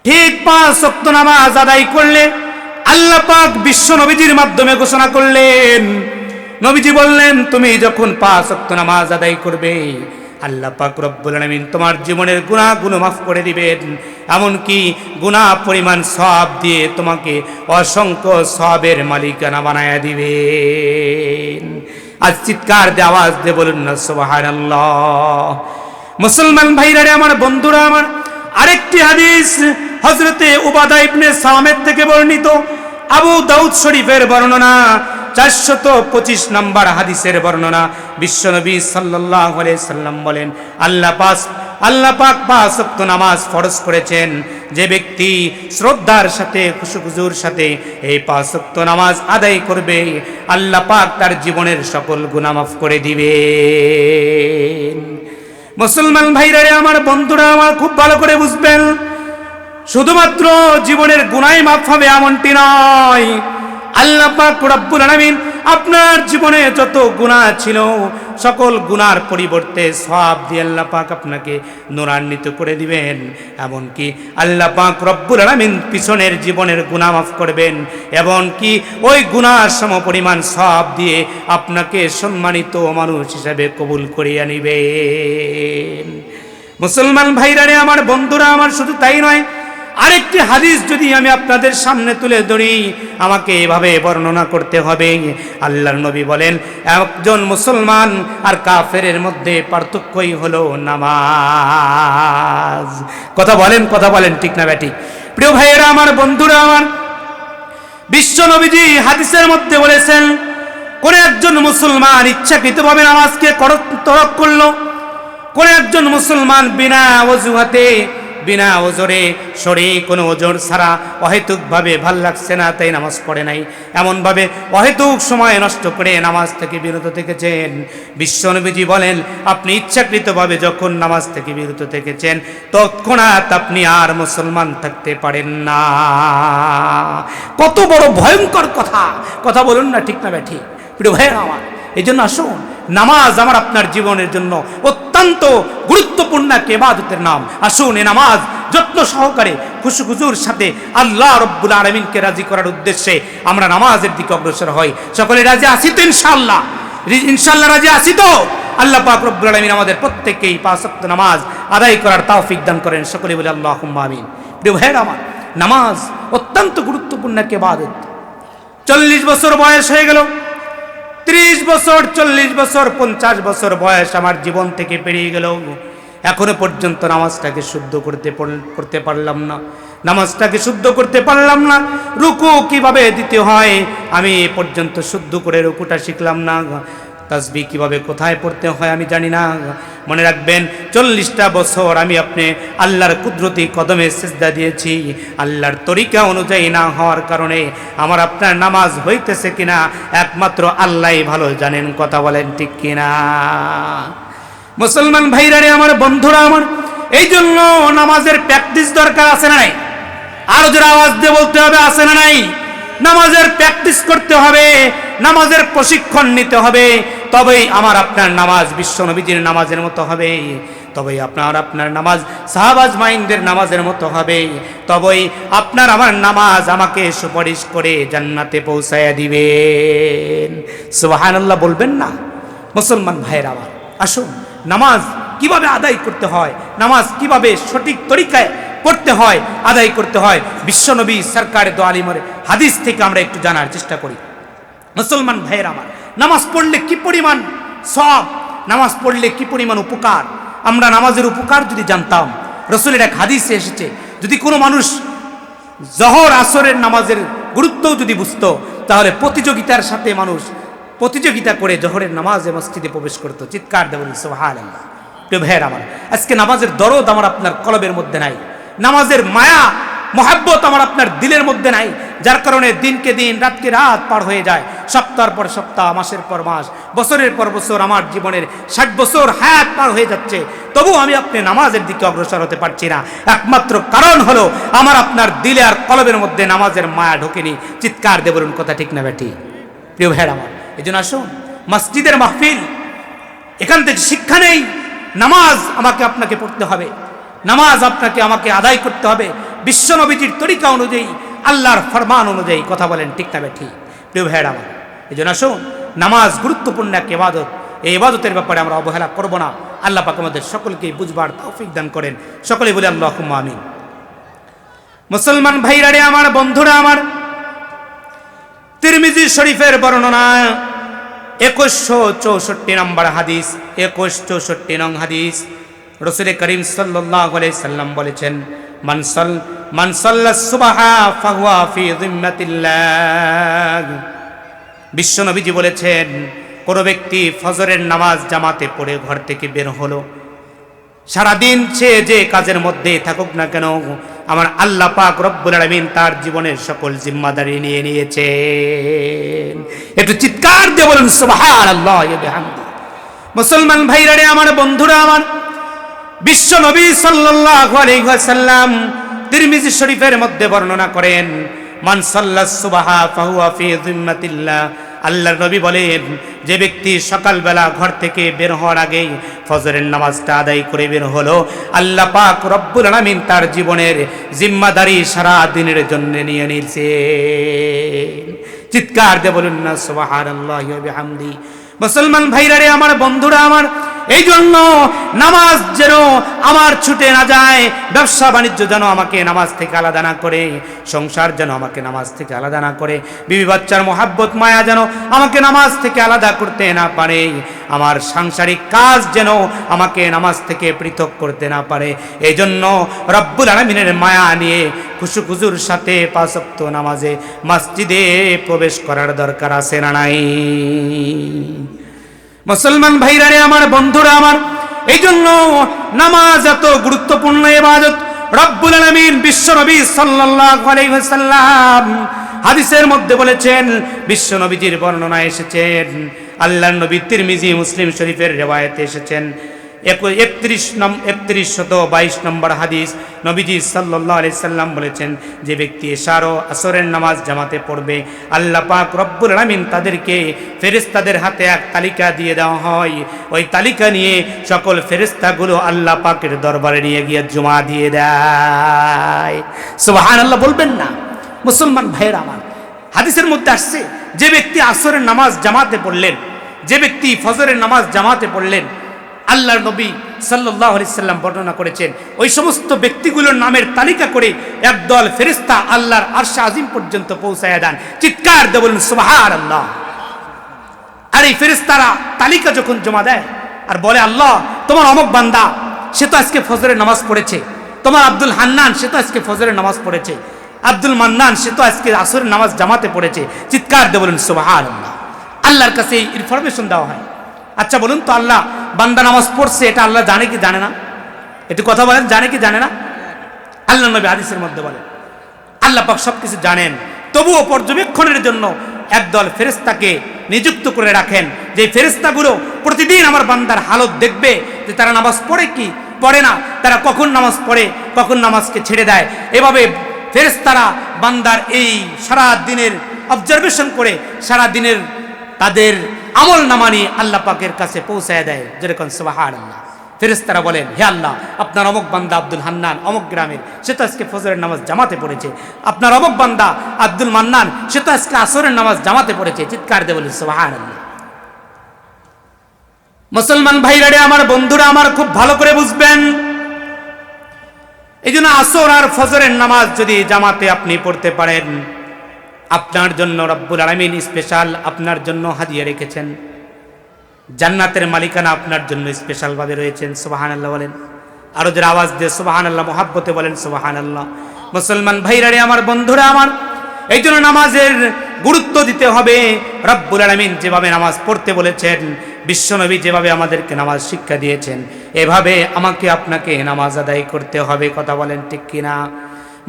ঠিক 5 ওয়াক্ত নামাজ আদায় করলে আল্লাহ পাক বিশ্ব নবীজির মাধ্যমে ঘোষণা করলেন, নবীজি বললেন তুমি যখন 5 ওয়াক্ত নামাজ আদায় করবে আল্লাহ পাক রব্বুল আলামিন তোমার জীবনের গুনাহগুলো মাফ করে দিবেন, এমনকি গুনাহ পরিমাণ সওয়াব দিয়ে তোমাকে অসংখ্য সওয়াবের মালিকানা বানায়া দিবেন। আজ চিৎকার দিয়ে আওয়াজ দিয়ে বলুন না সুবহানাল্লাহ। মুসলমান ভাইরা আমার, বন্ধুরা আমার, আরেকটি হাদিস হযরতে উবাদা ইবনে সামিত থেকে বর্ণিত, আবু দাউদ শরীফের বর্ণনা, 425 নম্বর হাদিসের বর্ণনা। বিশ্বনবী সাল্লাল্লাহু আলাইহি সাল্লাম বলেন, আল্লাহ পাক 5 ওয়াক্ত নামাজ ফরজ করেছেন। যে ব্যক্তি শ্রদ্ধার সাথে খুশুখুজুর সাথে এই 5 ওয়াক্ত নামাজ আদায় করবে আল্লাহ পাক তার জীবনের সকল গুনাহ মাফ করে দিবেন। মুসলমান ভাইরা আমার, বন্ধুরা আমার, খুব ভালো করে বুঝবেন, শুধুমাত্র জীবনের গুনাহ মাফ হবে এমনটি নয়। আল্লাহ পাক রব্বুল আলামিন আপনার জীবনে যত গুনাহ ছিল সকল গুনার পরিবর্তে সওয়াব দিয়ে আল্লাহ পাক আপনাকে নূরান্বিত করে দিবেন। এমনকি আল্লাহ পাক রব্বুল আলামিন পিছনের জীবনের গুনাহ মাফ করবেন, এমনকি ওই গুনার সমপরিমাণ সওয়াব দিয়ে আপনাকে সম্মানিত মানুষ হিসেবে কবুল করিয়া নিবেন। মুসলমান ভাইরা আমার, বন্ধুরা আমার, শুধু তাই নয়, আরেকটি হাদিস যদি আমি আপনাদের সামনে তুলে ধরি আমাকে এভাবে বর্ণনা করতে হবে। আল্লাহর নবী বলেন, একজন মুসলমান আর কাফেরের মধ্যে পার্থক্যই হলো নামাজ। কথা বলেন ঠিক না ব্যাটি? প্রিয় ভাইয়েরা আমার, বন্ধুরা আমার, বিশ্ব নবীজি হাদিসের মধ্যে বলেছেন, কোন একজন মুসলমান ইচ্ছাকৃতভাবে নামাজকে তরক করলো, কোন একজন মুসলমান বিনা ওযুহাতে বিনা ওজরে শরীরে কোনো ওজর ছাড়া অহেতুকভাবে ভাল লাগছে না তাই নামাজ পড়ে নাই, এমনভাবে অহেতুক সময় নষ্ট করে নামাজ থেকে বিরত থেকেছেন। বিশ্বনবীজি বলেন, আপনি ইচ্ছাকৃতভাবে যখন নামাজ থেকে বিরত থেকেছেন তৎক্ষণাৎ আপনি আর মুসলমান থাকতে পারেন না। কত বড় ভয়ঙ্কর কথা বলুন না ঠিক না ব্যাঠি? প্রিয় ভাইয়েরা আমার, এই জন্য আসুন, নামাজ আমার আপনার জীবনের জন্য অত্যন্ত গুরুত্বপূর্ণ একটা ইবাদতের নাম। আসুন এই নামাজ যত্ন সহকারে খুশুখুজুর সাথে আল্লাহ রব্বুল আলামিনকে রাজি করার উদ্দেশ্যে আমরা নামাজের দিকে অগ্রসর হই। সকলে রাজি আছি তো? ইনশাআল্লাহ রাজি আছি তো? আল্লাহ পাক রব্বুল আলামিন আমাদের প্রত্যেককেই 5 ওয়াক্ত নামাজ আদায় করার তৌফিক দান করেন। সকলে বলে আল্লাহুম্মা আমিন। প্রিয় ভাইরা আমার, নামাজ অত্যন্ত গুরুত্বপূর্ণ একটা ইবাদত। 40 বছর বয়স হয়ে গেল, 30 বছর, 40 বছর, 50 বছর বয়স আমার জীবন থেকে পেরিয়ে গেল, এখনো পর্যন্ত নামাজটাকে শুদ্ধ করতে পারলাম না, নামাজটাকে শুদ্ধ করতে পারলাম না। রুকু কিভাবে দিতে হয় আমি এ পর্যন্ত শুদ্ধ করে রুকুটা শিখলাম না, তাসবিহ কিভাবে কোথায় পড়তে হয় আমি জানি না। মনে রাখবেন, 40টা বছর আমি আপনি আল্লাহর কুদরতি কদমে সিজদা দিয়েছি। আল্লাহর তরিকা অনুযায়ী না হওয়ার কারণে আমার আপনার নামাজ হইতেছে কিনা একমাত্র আল্লাহই ভালো জানেন। কথা বলেন ঠিক কিনা? মুসলমান ভাইরা আমার, বন্ধুরা আমার, এই জন্য নামাজের প্র্যাকটিস দরকার আছে না নাই? আরো জোরে আওয়াজ দিয়ে বলতে হবে, আছে না নাই? নামাজের প্র্যাকটিস করতে হবে, নামাজের প্রশিক্ষণ নিতে হবে, তবেই আমার আপনার নামাজ বিশ্ব নবীজির নামাজের মতো হবে, তবেই আপনার নামাজ সাহাবাজ মাইন্ডের নামাজের মতো হবে, তবেই আপনার আমার নামাজ আমাকে সুপারিশ করে জান্নাতে পৌঁছায়া দিবেন। সুবহানাল্লাহ বলবেন না? মুসলমান ভাইয়েরা আমার, আসুন নামাজ কিভাবে আদায় করতে হয়, নামাজ কিভাবে সঠিক তরিকায় পড়তে হয়, আদায় করতে হয়, বিশ্বনবী সরকারে দো আলিমের হাদিস থেকে আমরা একটু জানার চেষ্টা করি। মুসলমান ভাইয়েরা আমার, নামাজ পড়লে কি পরিমাণ সওয়াব, নামাজ পড়লে কি পরিমাণ উপকার, আমরা নামাজের উপকার যদি জানতাম, রাসূলের এক হাদিসে এসেছে, যদি কোনো মানুষ জোহর আসরের নামাজের গুরুত্বও যদি বুঝতো তাহলে প্রতিযোগিতার সাথে মানুষ প্রতিযোগিতা করে জোহরের নামাজে মসজিদে প্রবেশ করতো। চিৎকার দেব সুবহানাল্লাহ। প্রিয় ভাইয়েরা আমার, আজকে নামাজের দরদ আমার আপনার কলবের মধ্যে নাই, নামাজের মায়া মহাব্বত আমার আপনার দিলের মধ্যে নাই, যার কারণে দিনকে দিন রাতকে রাত পার হয়ে যায়, সপ্তাহের পর সপ্তাহ, মাসের পর মাস, বছরের পর বছর আমার জীবনের 60 বছর হায়াত পার হয়ে যাচ্ছে, তবু আমি আপনি নামাজের দিকে অগ্রসর হতে পারছি না। একমাত্র কারণ হলো আমার আপনার দিলে আর কলবের মধ্যে নামাজের মায়া ঢোকেনি। চিৎকার দিয়ে বলুন কথা ঠিক না বেটি? প্রিয় ভাইয়েরা আমার, এই জন্য আসুন মসজিদের মাহফিল, এখান থেকে শিক্ষা নেই, নামাজ আমাকে আপনাকে পড়তে হবে, নামাজ আপনাকে আমাকে আদায় করতে হবে, বিশ্ব নবীজির তরিকা অনুযায়ী, আল্লাহর ফরমান অনুযায়ী। কথা বলেন ঠিক না ঠিক? প্রিয় ভাইয়েরা আমার, এই জন্য আসুন, নামাজ গুরুত্বপূর্ণ এক ইবাদত। এই ইবাদতের ব্যাপারে আমরা অবহেলা করব না। আল্লাহ পাক আমাদের সকলকে বুঝবার তৌফিক দান করেন। সকলেই বলে আল্লাহুম্মা আমিন। মুসলমান ভাইরা রে আমার, বন্ধুরা আমার, তিরমিজি শরীফের বর্ণনা 2164 নম্বর হাদিস, 2164 নং হাদিস। রাসূল করিম সাল্লাল্লাহু আলাইহি সাল্লাম বলেছেন, মান সাল্লাস সুবহা ফাহুয়া ফি যিম্মাতিল্লাহ। বিশ্ব নবীজি বলেছেন, কোন ব্যক্তি ফজরের নামাজ জামাতে পড়ে ঘর থেকে বের হলো, সারাদিন সে যে কাজের মধ্যে থাকুক না কেন, আমার আল্লাহ পাক রব্বুল আলামিন তার জীবনের সকল জিম্মাদারি নিয়ে নিয়েছেন। একটু চিৎকার দিয়ে বলুন সুবহানাল্লাহ ওয়া বিহামদি। মুসলমান ভাইরা রে আমার, বন্ধুরা আমার, বিশ্ব নবী সাল্লাল্লাহু আলাইহি ওয়াসাল্লাম তিরমিজি শরীফের মধ্যে বর্ণনা করেন, মান সাল্লাস সুবহা ফাহুয়া ফি যিম্মাতিল্লাহ। আল্লাহর নবী বলেন, যে ব্যক্তি সকালবেলা ঘর থেকে বের হওয়ার আগেই ফজরের নামাজটা আদায় করে বের হলো, আল্লাহ পাক রব্বুল আলামিন তার জীবনের জিম্মাদারি সারা দিনের জন্য নিয়ে নিয়েছেন। চিৎকার দিয়ে বলুন না সুবহানাল্লাহি ওয়া বিহামদি। মুসলমান ভাইরা রে আমার, বন্ধুরা আমার, এই জন্য নামাজ যেন আমার ছুটে না যায়, ব্যবসা বাণিজ্য যেন আমাকে নামাজ থেকে আলাদা না করে, সংসার যেন আমাকে নামাজ থেকে আলাদা না করে, বিবি বাচ্চার মোহাব্বত মায়া যেন আমাকে নামাজ থেকে আলাদা করতে না পারে, আমার সাংসারিক কাজ যেন আমাকে নামাজ থেকে পৃথক করতে না পারে। এই জন্য রব্বুল আলামিনের মায়া নিয়ে খুশুখুজুর সাথে 5 ওয়াক্ত নামাজে মসজিদে প্রবেশ করার দরকার আছে না নাই? মুসলমান ভাইরা রে আমার, বন্ধুরা আমার, এই জন্য নামাজ এত গুরুত্বপূর্ণ ইবাদত। রব্বুল আলামিন বিশ্ব নবী সাল্লাল্লাহু আলাইহি ওয়াসাল্লাম হাদিসের মধ্যে বলেছেন, বিশ্ব নবীজির বর্ণনায় এসেছেন, আল্লাহর নবী তিরমিজি মুসলিম শরীফের রিওয়ায়াতে এসেছেন, 3122 নম্বর হাদিস। নবীজি সাল্লাল্লাহু আলাইহি সাল্লাম বলেছেন, যে ব্যক্তি এশার ও আসরের নামাজ জামাতে পড়বে, আল্লাহ পাক রব্বুল আলামিন তাদেরকে ফেরেশতাদের হাতে এক তালিকা দিয়ে দেওয়া হয়। ওই তালিকা নিয়ে সকল ফেরেশতাগুলো আল্লাহ পাকের দরবারে নিয়ে গিয়ে জমা দিয়ে দেয়। সুবহানাল্লাহ বলবেন না? মুসলমান ভাইয়েরা আমার, হাদিসের মধ্যে আসছে, যে ব্যক্তি আসরের নামাজ জামাতে পড়লেন, যে ব্যক্তি ফজরের নামাজ জামাতে পড়লেন, আল্লাহর নবী সাল্লাল্লাহু আলাইহি সাল্লাম বর্ণনা করেছেন, ওই সমস্ত ব্যক্তিগুলোর নামের তালিকা করে একদল ফেরেশতা আল্লাহর আরশে আজিম পর্যন্ত পৌঁছায়া দেন। চিৎকার দিয়ে বলুন সুবহানাল্লাহ। আর এই ফেরেশতারা তালিকা যখন জমা দেয় আর বলে, আল্লাহ তোমার অমুক বান্দা, সে তো আজকে ফজরের নামাজ পড়েছে, তোমার আব্দুল হান্নান, সে তো আজকে ফজরের নামাজ পড়েছে, আব্দুল মান্নান, সে তো আজকে আসরের নামাজ জামাতে পড়েছে। চিৎকার দিয়ে বলুন সুবহানাল্লাহ। আল্লাহর কাছে এই ইনফরমেশন দেওয়া হয়। আচ্ছা বলুন তো, আল্লাহ বান্দা নামাজ পড়ছে, এটা আল্লাহ জানে কি জানে না? একটু কথা বলেন, জানে কি জানে না? আল্লাহ নবী হাদিসের মধ্যে বলেন, আল্লাহ পাক সবকিছু জানেন, তবুও পর্যবেক্ষণের জন্য একদল ফেরেশতাকে নিযুক্ত করে রাখেন, যে ফেরেশতাগুলো প্রতিদিন আমার বান্দার হালত দেখবে, যে তারা নামাজ পড়ে কি পড়ে না, তারা কখন নামাজ পড়ে, কখন নামাজকে ছেড়ে দেয়। এভাবে ফেরেশতারা বান্দার এই সারা দিনের অবজারভেশন করে সারা দিনের তাদের আমল নামা নিয়ে আল্লাহ পাকের কাছে পৌঁছায় দেয়। যেরকম সুবহানাল্লাহ। ফেরেশতারা বলেন, হে আল্লাহ, আপনার অমুক বান্দা আব্দুল হান্নান অমুক গ্রামের, সে তো আজকে ফজরের নামাজ জামাতে পড়েছে। আপনার অমুক বান্দা আব্দুল মান্নান, সে তো আজকে আসরের নামাজ জামাতে পড়েছে। চিৎকার দিয়ে বলেন সুবহানাল্লাহ। মুসলমান ভাইরা রে আমার, বন্ধুরা আমার, খুব ভালো করে বুঝবেন, এই জন্য আসর আর ফজরের নামাজ যদি জামাতে আপনি পড়তে পারেন, আপনার জন্য রব্বুল আলামিন স্পেশাল আপনার জন্য হাদিয়া রেখেছেন। জান্নাতের মালিকানা আপনার জন্য স্পেশাল ভাবে রয়েছেন। সুবহানাল্লাহ বলেন। আরো যারা আওয়াজ দিয়ে সুবহানাল্লাহ মহাব্বতে বলেন সুবহানাল্লাহ। মুসলমান ভাইরা রে আমার, বন্ধুরা আমার, এই জন্য নামাজের গুরুত্ব দিতে হবে। রব্বুল আলামিন যেভাবে নামাজ পড়তে বলেছেন, বিশ্বনবী যেভাবে আমাদেরকে নামাজ শিক্ষা দিয়েছেন, এভাবে আমাকে আপনাকে নামাজ আদায় করতে হবে। কথা বলেন ঠিক কিনা?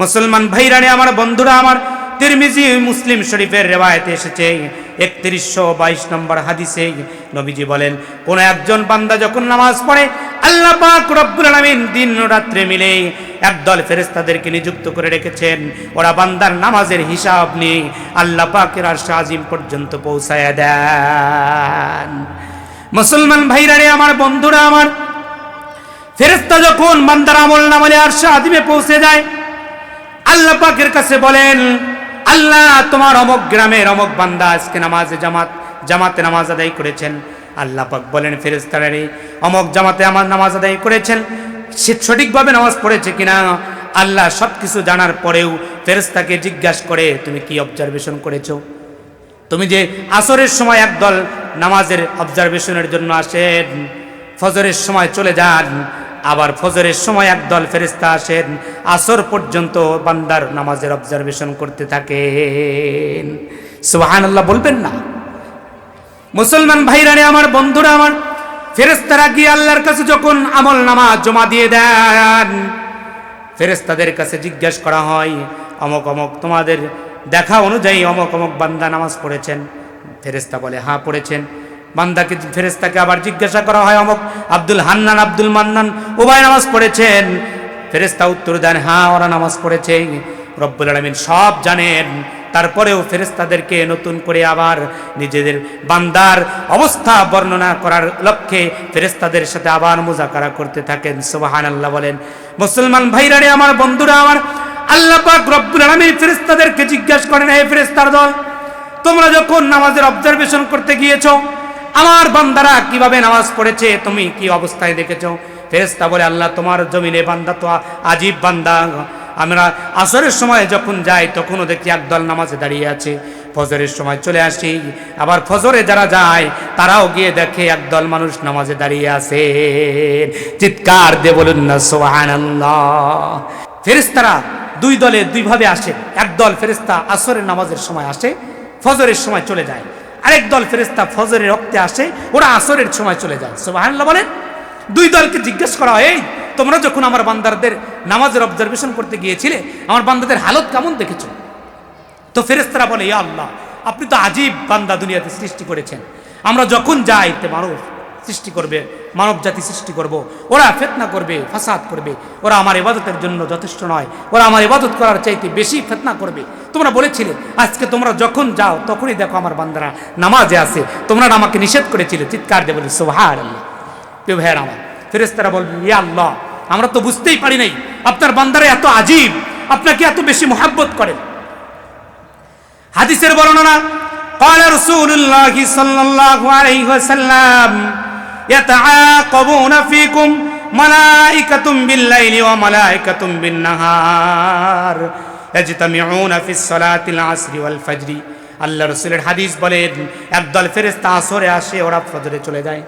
মুসলমান ভাইরা রে আমার, বন্ধুরা আমার, তিরমিজি মুসলিম শরীফের রিওয়ায়াতে এসেছে 3122 নম্বর হাদিসে নবীজি বলেন, কোন একজন বান্দা যখন নামাজ পড়ে, আল্লাহ পাক রব্বুল আলামিন দিন ও রাত্রে মিলে একদল ফেরেশতাদেরকে নিযুক্ত করে রেখেছেন। ওরা বান্দার নামাজের হিসাব নিয়ে আল্লাহ পাকের আরশে আজিম পর্যন্ত পৌঁছায়া দেন। মুসলমান ভাইরা রে আমার, বন্ধুরা আমার, ফেরেশতা যখন বান্দার আমল নামালে আরশে আজিমে পৌঁছে যায়, আল্লাহ পাকের কাছে বলেন, আল্লাহ তোমার অমুক গ্রামের অমুক বান্দা আজকে নামাজে জামাতে নামাজ আদায় করেছেন। আল্লাহ পাক বলেন, ফেরেশতারা রে, অমুক জামাতে আমার নামাজ আদায় করেছেন, সে সঠিকভাবে নামাজ পড়েছে কিনা। আল্লাহ সব কিছু জানার পরেও ফেরেশতাকে জিজ্ঞাসা করে, তুমি কি অবজারভেশন করেছো? তুমি যে আসরের সময় একদল নামাজের অবজারভেশনের জন্য আসেন, ফজরের সময় চলে যান, আবার ফজরের সময় একদল ফেরেশতা আসেন, আসর পর্যন্ত বান্দার নামাজের অবজারভেশন করতে থাকেন। সুবহানাল্লাহ বলবেন না? মুসলমান ভাইরা রে, আমার বন্ধুরা আমার, ফেরেশতারা গিয়ে আল্লাহর কাছে যখন আমল নামা জমা দিয়ে দেন, ফেরেশতাদের কাছে জিজ্ঞাসা করা হয়, অমুক অমুক তোমাদের দেখা অনুযায়ী অমুক অমুক বান্দা নামাজ পড়েছেন? ফেরেশতা বলে, হ্যাঁ পড়েছেন। ফেরেশতাকে আবার জিজ্ঞাসা করা হয়, অমুক আব্দুল হান্নান আব্দুল মান্নান উভয় নামাজ পড়েছেন? ফেরেশতা উত্তর দেন, হ্যাঁ ওরা নামাজ পড়েছে। রব্বুল আলামিন সব জানেন, তারপরেও ফেরেশতাদেরকে নতুন করে আবার নিজেদের বান্দার অবস্থা বর্ণনা করার লক্ষ্যে ফেরেশতাদের সাথে আবার মুযাকারা করতে থাকেন। সুবহানাল্লাহ বলেন। মুসলমান ভাইরা রে, আমার বন্ধুরা আমার, আল্লাহ পাক রব্বুল আলামিন ফেরেশতাদেরকে জিজ্ঞাসা করেন, হে ফেরেশতার দল, তোমরা যখন নামাজের অবজারভেশন করতে গিয়েছো, আমার বান্দারা কিভাবে নামাজ পড়েছে তুমি কি অবস্থায় দেখেছো? ফেরেশতা বলে, আল্লাহ তোমার জমিনে বান্দা তো আজীব বান্দা। আমরা আসরের সময় যখন যাই তখনও দেখি একদল নামাজে দাঁড়িয়ে আছে, ফজরের সময় চলে আসি, আবার ফজরে যারা যায় তারাও গিয়ে দেখে একদল মানুষ নামাজে দাঁড়িয়ে আছে। চিৎকার দিয়ে বলুন না সুবহানাল্লাহ। ফেরেশতারা দুই দলে দুইভাবে আসে। একদল ফেরেশতা আসরের নামাজের সময় আসে, ফজরের সময় চলে যায়। আরেক দল ফেরেশতা ফজরের রক্তে আসে, ওরা আসরের সময় চলে যায়। সুবহানাল্লাহ বলেন। দুই দলকে জিজ্ঞেস করা হয়, এই তোমরা যখন আমার বান্দাদের নামাজের অবজারভেশন করতে গিয়েছিলে, আমার বান্দাদের হালত কেমন দেখেছো? তো ফেরেশতারা বলে, ইয়া আল্লাহ, আপনি তো আজীব বান্দা দুনিয়াতে সৃষ্টি করেছেন। আমরা যখন যাই তে মানুষ সৃষ্টি করবে, মানব জাতি সৃষ্টি করব, ওরা ফিতনা করবে, ফাসাদ করবে, ওরা আমার ইবাদতের জন্য যথেষ্ট নয়, ওরা আমার ইবাদত করার চাইতে বেশি ফিতনা করবে। তোমরা বলেছিলে, আজকে তোমরা যখন যাও তখনই দেখো আমার বান্দারা নামাজে আছে, তোমরা আমাকে নিষেধ করেছিলে। চিৎকার দিয়ে বলি সুবহানাল্লাহ। প্রিয় ভাইয়ের আমার, ফেরেশতারা বলবেন, ইয়া আল্লাহ, আমরা তো বুঝতেই পারি নাই আপনার বান্দারা এত আজীব, আপনাকে এত বেশি মুহাব্বত করেন। হাদিসের বর্ণনা, قال رسول الله صلى الله عليه وسلم يتعاقبون فيكم ملائكة بالليل وملائكة بالنهار يجتمعون في الصلاة العصر والفجر। আল্লাহ রাসূলের হাদিস বলেন, একদল ফেরেশতা আসরে আসে, ওরা ফজরে চলে যায়,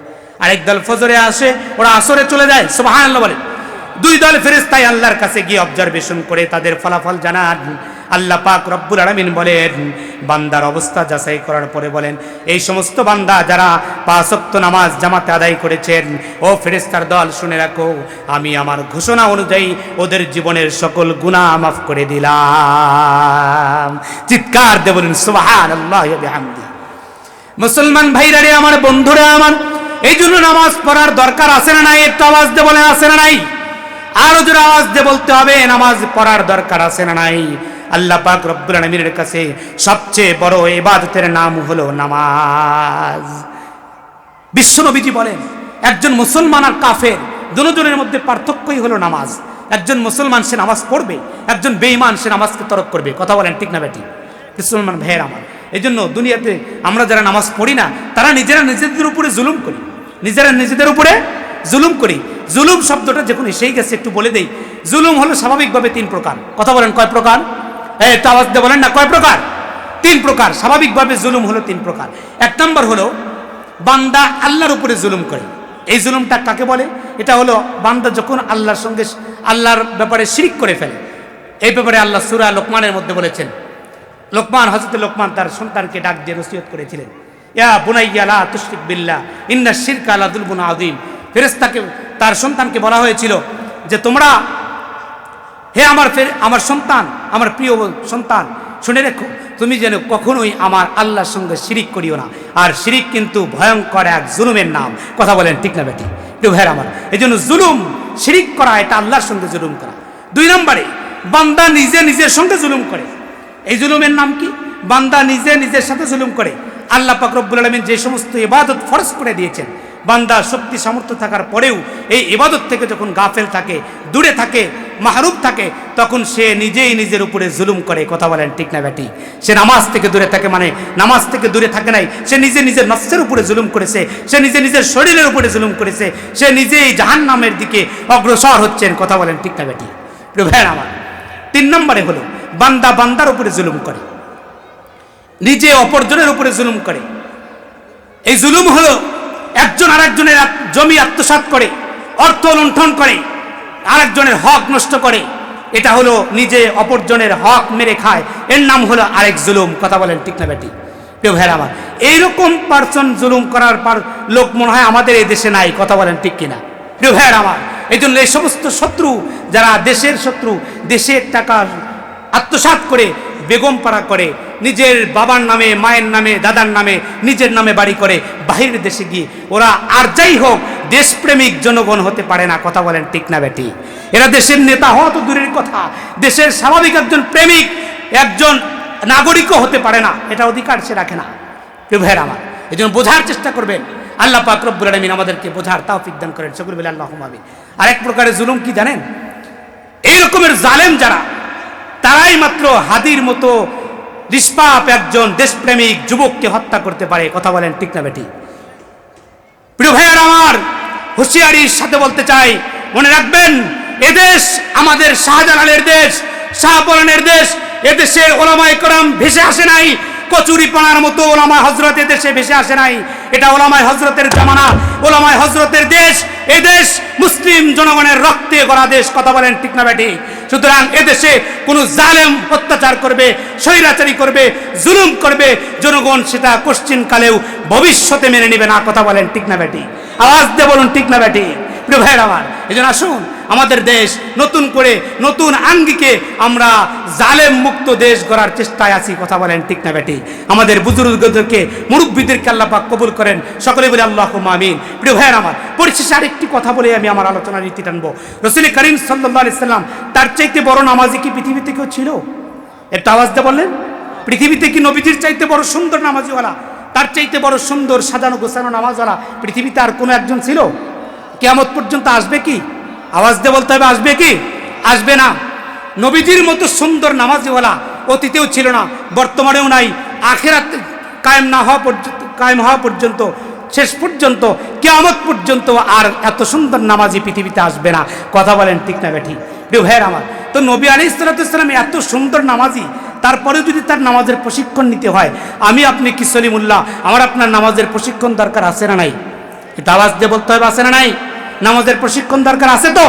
আরেক দল ফজরে আসে, ওরা আসরে চলে যায়। সুবহানাল্লাহ বলেন। দুই দল ফেরেশতাই আল্লাহর কাছে গিয়ে অবজারভেশন করে তাদের ফলাফল জানান। আল্লাহ পাক রব্বুল আলামিন বলেন, বান্দার অবস্থা যাচাই করার পরে বলেন, এই সমস্ত বান্দা যারা ৫ ওয়াক্ত নামাজ জামাতে আদায় করেছেন, ও ফেরেশতার দল শুনে রাখো, আমি আমার ঘোষণা অনুযায়ী ওদের জীবনের সকল গুনাহ মাফ করে দিলাম। চিৎকার দিয়ে বলেন সুবহানাল্লাহি ওয়া বিহামদিহি। মুসলমান ভাইরা রে, আমার বন্ধুরা আমার, এই জন্য নামাজ পড়ার দরকার আছে না নাই? একটু আওয়াজ দিয়ে বলেন, আছে না নাই? আরো জোরে আওয়াজ দিয়ে বলতে হবে, নামাজ পড়ার দরকার আছে না নাই? আল্লাহ পাক রব্বুল আলামিনের কাছে সবচেয়ে বড় ইবাদতের নাম হলো নামাজ। বিশ্বনবীজি বলেন, একজন মুসলমান আর কাফের দুজনের মধ্যে পার্থক্যই হলো নামাজ। একজন মুসলমান সে নামাজ পড়বে, একজন বেঈমান সে নামাজকে তরক করবে। কথা বলেন ঠিক না বেটি? মুসলমান ভাইয়ের আমার, এই জন্য দুনিয়াতে আমরা যারা নামাজ পড়ি না, তারা নিজেরা নিজেদের উপরে জুলুম করি, নিজেরা নিজেদের উপরে জুলুম করি। জুলুম শব্দটা যখন এসেই গেছে একটু বলে দেই, জুলুম হলো স্বাভাবিকভাবে 3 প্রকার। কথা বলেন কয় প্রকার? একটু আওয়াজ দিয়ে বলেন না, কয় প্রকার? 3 প্রকার। স্বাভাবিকভাবে জুলুম হলো 3 প্রকার। 1 নম্বর হলো বান্দা আল্লাহর উপরে জুলুম করে। এই জুলুমটা কাকে বলে? এটা হলো বান্দা যখন আল্লাহর সঙ্গে আল্লাহর ব্যাপারে শিরক করে ফেলে। এই ব্যাপারে আল্লাহ সূরা লোকমানের মধ্যে বলেছেন, লোকমান, হযরত লোকমান তার সন্তানকে ডাক দিয়ে নসিহত করেছিলেন, ইয়া বুনাইয়া লা তুশরিক বিল্লাহ ইন্নাশ শিরকা লাযুলমুন আযীম। ফেরেশতাকে, তার সন্তানকে বলা হয়েছিল যে তোমরা, হে আমার সন্তান, আমার প্রিয় সন্তান, শুনে রেখো, তুমি যেন কখনোই আমার আল্লাহর সঙ্গে শিরিক করিও না। আর শিরিক কিন্তু ভয়ঙ্কর এক জুলুমের নাম। কথা বলেন ঠিক না বেটি? প্রিয় ভাইরা আমার, এই জন্য জুলুম, শিরিক করা, এটা আল্লাহর সঙ্গে জুলুম করা। 2 নম্বরে বান্দা নিজে নিজের সঙ্গে জুলুম করে। এই জুলুমের নাম কি? বান্দা নিজে নিজের সাথে জুলুম করে। আল্লাহ পাক রব্বুল আলামিন যে সমস্ত ইবাদত ফরজ করে দিয়েছেন, বান্দা শক্তি সামর্থ্য থাকার পরেও এই ইবাদত থেকে যখন গাফেল থাকে, দূরে থাকে, মাহরুম থাকে, তখন সে নিজেই নিজের উপরে জুলুম করে। কথা বলেন ঠিক না ব্যাটি? সে নামাজ থেকে দূরে থাকে, মানে নামাজ থেকে দূরে থাকে নাই, সে নিজে নিজের নফসের উপরে জুলুম করেছে, সে নিজে নিজের শরীরের উপরে জুলুম করেছে, সে নিজেই জাহান্নামের দিকে অগ্রসর হচ্ছেন। কথা বলেন ঠিক না ব্যাটি? প্রিয় ভাইয়ের আমার, 3 নম্বরে হলো বান্দা বান্দার উপরে জুলুম করে, নিজে অপরজনের উপরে জুলুম করে। এই জুলুম হলো একজন আরেকজনের জমি আত্মসাৎ করে, অর্থ লুণ্ঠন করে, আরেকজনের হক নষ্ট করে। এটা হলো নিজে অপরজনের হক মেরে খায়, এর নাম হলো আরেক জুলুম। কথা বলেন ঠিক না বেটি? প্রিয় ভাইরা আমার, এইরকম পার্সন জুলুম করার পর লোক মনে হয় আমাদের এই দেশে নাই। কথা বলেন ঠিক কিনা? প্রিয় ভাইরা আমার, এই জন্য এই সমস্ত শত্রু, যারা দেশের শত্রু, দেশের টাকা আত্মসাৎ করে বেগম পাড়া করে, নিজের বাবার নামে, মায়ের নামে, দাদার নামে, নিজের নামে বাড়ি করে বাহিরের দেশে গিয়ে ওরা আর যাই হোক দেশপ্রেমিক জনগণ হতে পারে না। কথা বলেন ঠিক না বেটি? এরা দেশের নেতা হওয়া তো দূরের কথা, দেশের স্বাভাবিক একজন প্রেমিক, একজন নাগরিকও হতে পারে না, এটা অধিকার সে রাখে না। প্রিয় ভাইয়ের আমার, এই জন্য বোঝার চেষ্টা করবেন। আল্লাহ পাক রব্বুল আলামিন আমাদেরকে বোঝার তৌফিক দান করেন। সকলে বলে আল্লাহুম্মা আমিন। আরেক প্রকারের জুলুম কি জানেন? এই রকমের জালেম যারা, তারাই মাত্র হাদির মতো নিষ্পাপ একজন দেশপ্রেমিক যুবককে হত্যা করতে পারে। কথা বলেন ঠিক না বেটি? প্রিয় ভাইয়ার আমার, হুঁশিয়ারির সাথে বলতে চাই, মনে রাখবেন, এদেশ আমাদের শাহজালালের দেশ, শাহপরানের দেশ। এদেশের ওলামায়ে কেরাম ভেসে আসে নাই, কচুরিপানার মতো ওলামা হযরত এদেশে ভেসে আসে নাই। এটা ওলামায়ে হযরতের জামানা, ওলামায়ে হযরতের দেশ। এই দেশ মুসলিম জনগণের রক্তে গড়া দেশ। কথা বলেন ঠিক না বেটি? সুতরাং এদেশে কোনো জালেম অত্যাচার করবে, স্বৈরাচারী করবে, জুলুম করবে, জনগণ সেটা কোশ্চিনকালেও ভবিষ্যতে মেনে নেবে না। কথা বলেন ঠিক না বেটি? আওয়াজ দিয়ে বলুন ঠিক না বেটি? প্রিয় ভাইয়ের আমার, এই জন্য আসুন আমাদের দেশ নতুন করে, নতুন আঙ্গিকে আমরা জালেম মুক্ত দেশ গড়ার চেষ্টায় আছি। কথা বলেন ঠিক না বেটি? আমাদের বুজুর্গদেরকে, মুরব্বীদেরকে আল্লাহ পাক কবুল করেন। সকলে বলে আল্লাহুম্মা আমিন। প্রিয় ভাইয়ের আমার, পরিশেষে আরেকটি কথা বলে আমি আমার আলোচনার রীতি টানবো। রাসূল করিম সাল্লাল্লাহু আলাইহি সাল্লাম, তার চাইতে বড় নামাজি কি পৃথিবীতে কেউ ছিল? একটা আওয়াজ দিয়ে বললেন, পৃথিবীতে কি নবীজির চাইতে বড় সুন্দর নামাজিওয়ালা, তার চাইতে বড় সুন্দর সাজানো গোছানো নামাজওয়ালা পৃথিবীতে আর কোনো একজন ছিল? কিয়ামত পর্যন্ত আসবে কি? আওয়াজ দিয়ে বলতে হবে, আসবে কি? আসবে না। নবীজির মতো সুন্দর নামাজিওয়ালা অতীতেও ছিল না, বর্তমানেও নাই, আখিরাত কায়েম হওয়া পর্যন্ত, শেষ পর্যন্ত, কিয়ামত পর্যন্ত আর এত সুন্দর নামাজি পৃথিবীতে আসবে না। কথা বলেন ঠিক না বেঠি? প্রিয় ভাইয়ের আমার, তো নবী আলাইহিস সালাতু ওয়াস সালাম এত সুন্দর নামাজি, তারপরেও যদি তার নামাজের প্রশিক্ষণ নিতে হয়, আমি আপনি কি সলিমুল্লাহ, আমার আপনার নামাজের প্রশিক্ষণ দরকার আছে না নাই? এটা আওয়াজ দিয়ে বলতে হবে, আছে না নাই? নামাজের প্রশিক্ষণ দরকার আছে তো?